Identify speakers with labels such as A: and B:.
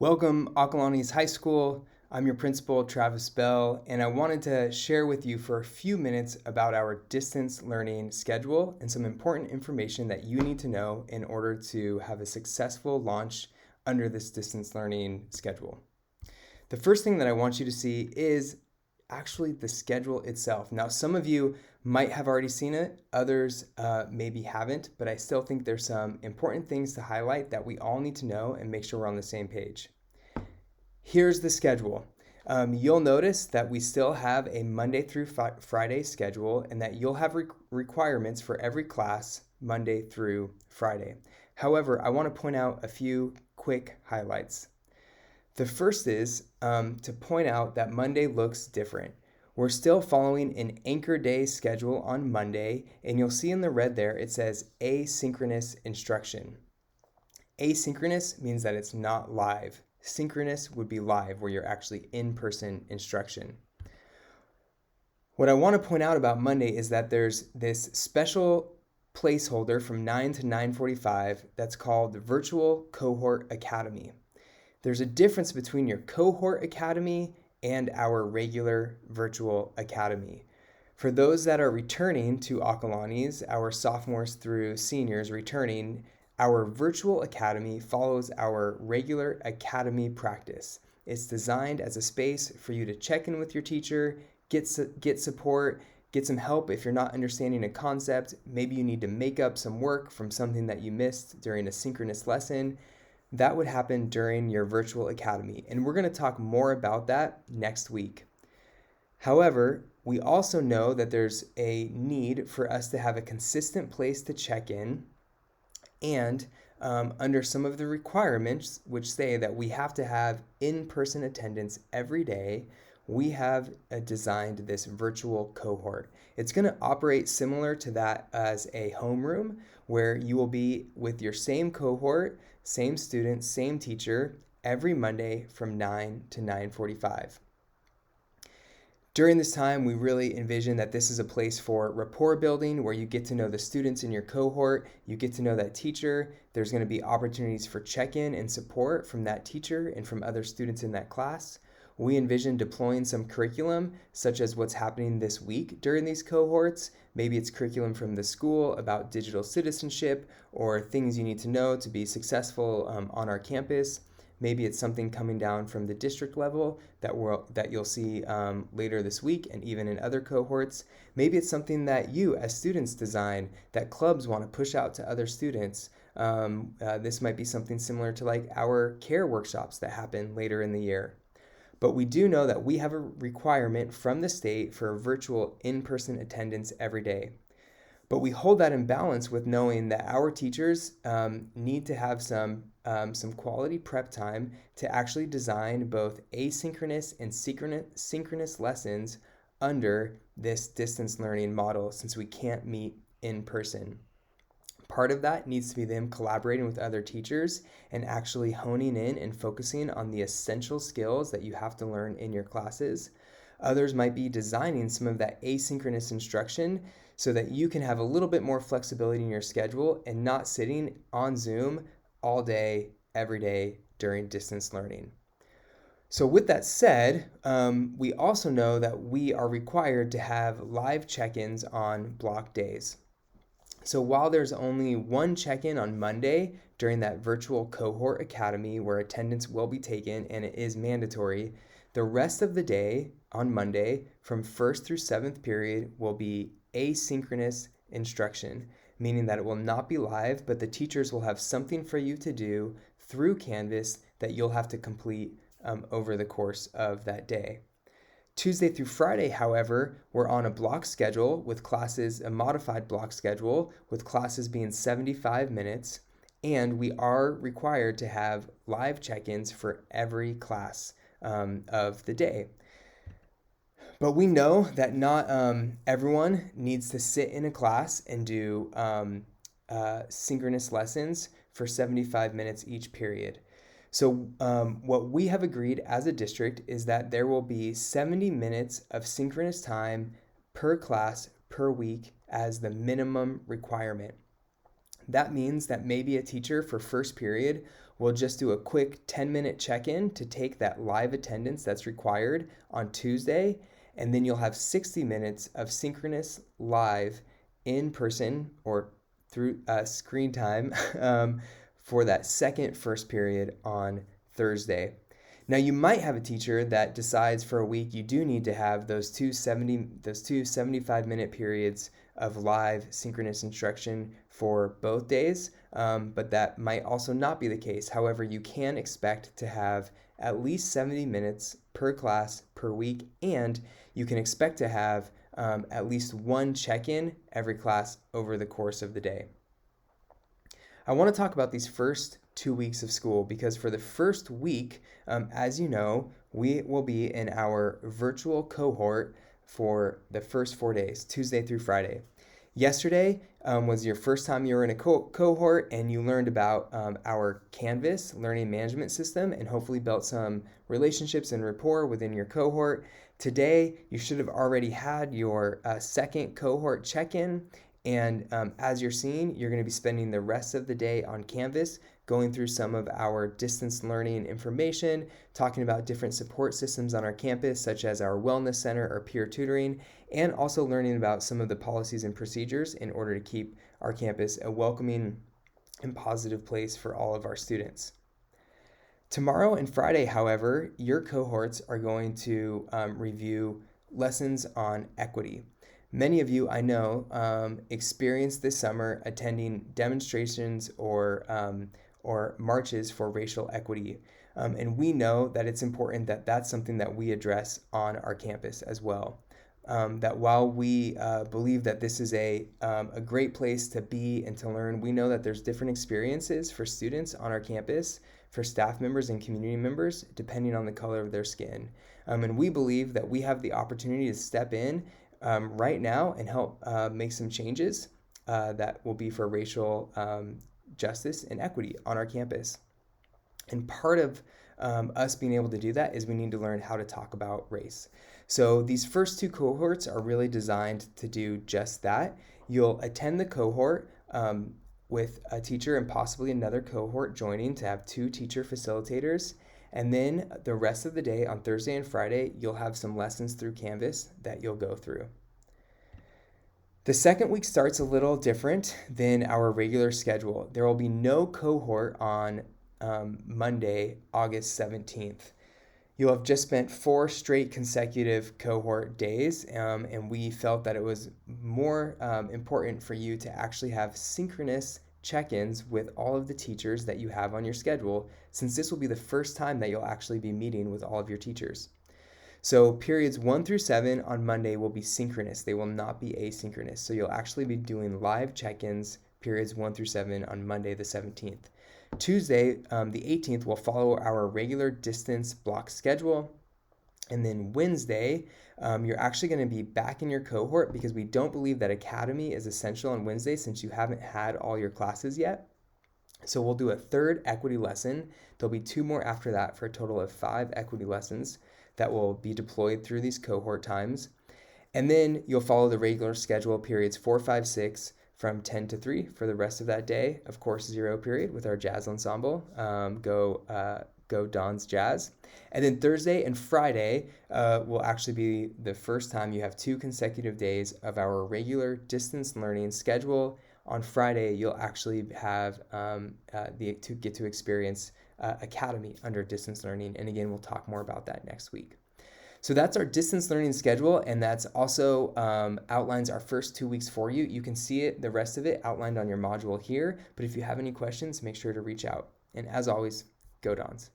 A: Welcome, Acalanes High School. I'm your principal, Travis Bell, and I wanted to share with you for a few minutes about our distance learning schedule and some important information that you need to know in order to have a successful launch under this distance learning schedule. The first thing that I want you to see is actually the schedule itself. Now, some of you might have already seen it, others maybe haven't, but I still think there's some important things to highlight that we all need to know and make sure we're on the same page. Here's the schedule. You'll notice that we still have a Monday through Friday schedule and that you'll have requirements for every class Monday through Friday. However, I want to point out a few quick highlights. The first is to point out that Monday looks different. We're still following an anchor day schedule on Monday, and you'll see in the red there it says asynchronous instruction. Asynchronous means that it's not live. Synchronous would be live, where you're actually in-person instruction. What I want to point out about Monday is that there's this special placeholder from 9 to 9:45 that's called the Virtual Cohort Academy. There's a difference between your cohort academy and our regular virtual academy. For those that are returning to Acalanes, our sophomores through seniors returning, our virtual academy follows our regular academy practice. It's designed as a space for you to check in with your teacher, get support, get some help if you're not understanding a concept. Maybe you need to make up some work from something that you missed during a synchronous lesson. That would happen during your virtual academy, and we're going to talk more about that next week. However, we also know that there's a need for us to have a consistent place to check in, and under some of the requirements, which say that we have to have in-person attendance every day, we have designed this virtual cohort. It's going to operate similar to that as a homeroom, where you will be with your same cohort, same student, same teacher, every Monday from 9 to 9:45. During this time, we really envision that this is a place for rapport building where you get to know the students in your cohort, you get to know that teacher. There's going to be opportunities for check-in and support from that teacher and from other students in that class. We envision deploying some curriculum, such as what's happening this week during these cohorts. Maybe it's curriculum from the school about digital citizenship or things you need to know to be successful on our campus. Maybe it's something coming down from the district level that you'll see later this week and even in other cohorts. Maybe it's something that you as students design that clubs want to push out to other students. This might be something similar to like our care workshops that happen later in the year. But we do know that we have a requirement from the state for virtual in-person attendance every day. But we hold that in balance with knowing that our teachers need to have some quality prep time to actually design both asynchronous and synchronous lessons under this distance learning model, since we can't meet in person. Part of that needs to be them collaborating with other teachers and actually honing in and focusing on the essential skills that you have to learn in your classes. Others might be designing some of that asynchronous instruction so that you can have a little bit more flexibility in your schedule and not sitting on Zoom all day, every day during distance learning. So with that said, we also know that we are required to have live check-ins on block days. So while there's only one check-in on Monday during that virtual cohort academy where attendance will be taken and it is mandatory, the rest of the day on Monday from 1st through 7th period will be asynchronous instruction, meaning that it will not be live, but the teachers will have something for you to do through Canvas that you'll have to complete over the course of that day. Tuesday through Friday, however, we're on a block schedule with classes, a modified block schedule with classes being 75 minutes, and we are required to have live check-ins for every class of the day. But we know that not everyone needs to sit in a class and do synchronous lessons for 75 minutes each period. So what we have agreed as a district is that there will be 70 minutes of synchronous time per class per week as the minimum requirement. That means that maybe a teacher for first period we'll just do a quick 10-minute check-in to take that live attendance that's required on Tuesday, and then you'll have 60 minutes of synchronous live in person or through screen time for that second first period on Thursday. Now you might have a teacher that decides for a week you do need to have those two 75-minute periods of live synchronous instruction for both days, but that might also not be the case. However, you can expect to have at least 70 minutes per class per week, and you can expect to have at least one check-in every class over the course of the day. I want to talk about these first 2 weeks of school because for the first week, as you know, we will be in our virtual cohort for the first 4 days, Tuesday through Friday. Yesterday was your first time you were in a cohort and you learned about our Canvas learning management system and hopefully built some relationships and rapport within your cohort. Today, you should have already had your second cohort check-in. And as you're seeing, you're going to be spending the rest of the day on Canvas, going through some of our distance learning information, talking about different support systems on our campus, such as our wellness center or peer tutoring, and also learning about some of the policies and procedures in order to keep our campus a welcoming and positive place for all of our students. Tomorrow and Friday, however, your cohorts are going to review lessons on equity. Many of you, I know, experienced this summer attending demonstrations or marches for racial equity. And we know that it's important that that's something that we address on our campus as well. That while we believe that this is a great place to be and to learn, we know that there's different experiences for students on our campus, for staff members and community members, depending on the color of their skin. And we believe that we have the opportunity to step in right now and help make some changes that will be for racial justice and equity on our campus. And part of us being able to do that is we need to learn how to talk about race. So these first two cohorts are really designed to do just that. You'll attend the cohort with a teacher and possibly another cohort joining to have two teacher facilitators. And then the rest of the day on Thursday and Friday, you'll have some lessons through Canvas that you'll go through. The second week starts a little different than our regular schedule. There will be no cohort on Monday, August 17th. You'll have just spent 4 straight consecutive cohort days, and we felt that it was more important for you to actually have synchronous check-ins with all of the teachers that you have on your schedule, since this will be the first time that you'll actually be meeting with all of your teachers. So periods 1 through 7 on Monday will be synchronous. They will not be asynchronous. So you'll actually be doing live check-ins periods 1 through 7 on Monday the 17th. Tuesday, the 18th, will follow our regular distance block schedule. And then Wednesday, you're actually going to be back in your cohort because we don't believe that Academy is essential on Wednesday since you haven't had all your classes yet. So we'll do a third equity lesson. There'll be 2 more after that for a total of 5 equity lessons that will be deployed through these cohort times. And then you'll follow the regular schedule periods 4, 5, 6 from 10 to 3 for the rest of that day. Of course, 0 period with our jazz ensemble. Go Don's Jazz. And then Thursday and Friday will actually be the first time you have 2 consecutive days of our regular distance learning schedule. On Friday, you'll actually have to get to experience Academy under distance learning. And again, we'll talk more about that next week. So that's our distance learning schedule, and that's also outlines our first 2 weeks for you. You can see it, the rest of it outlined on your module here, but if you have any questions, make sure to reach out. And as always, go Dons.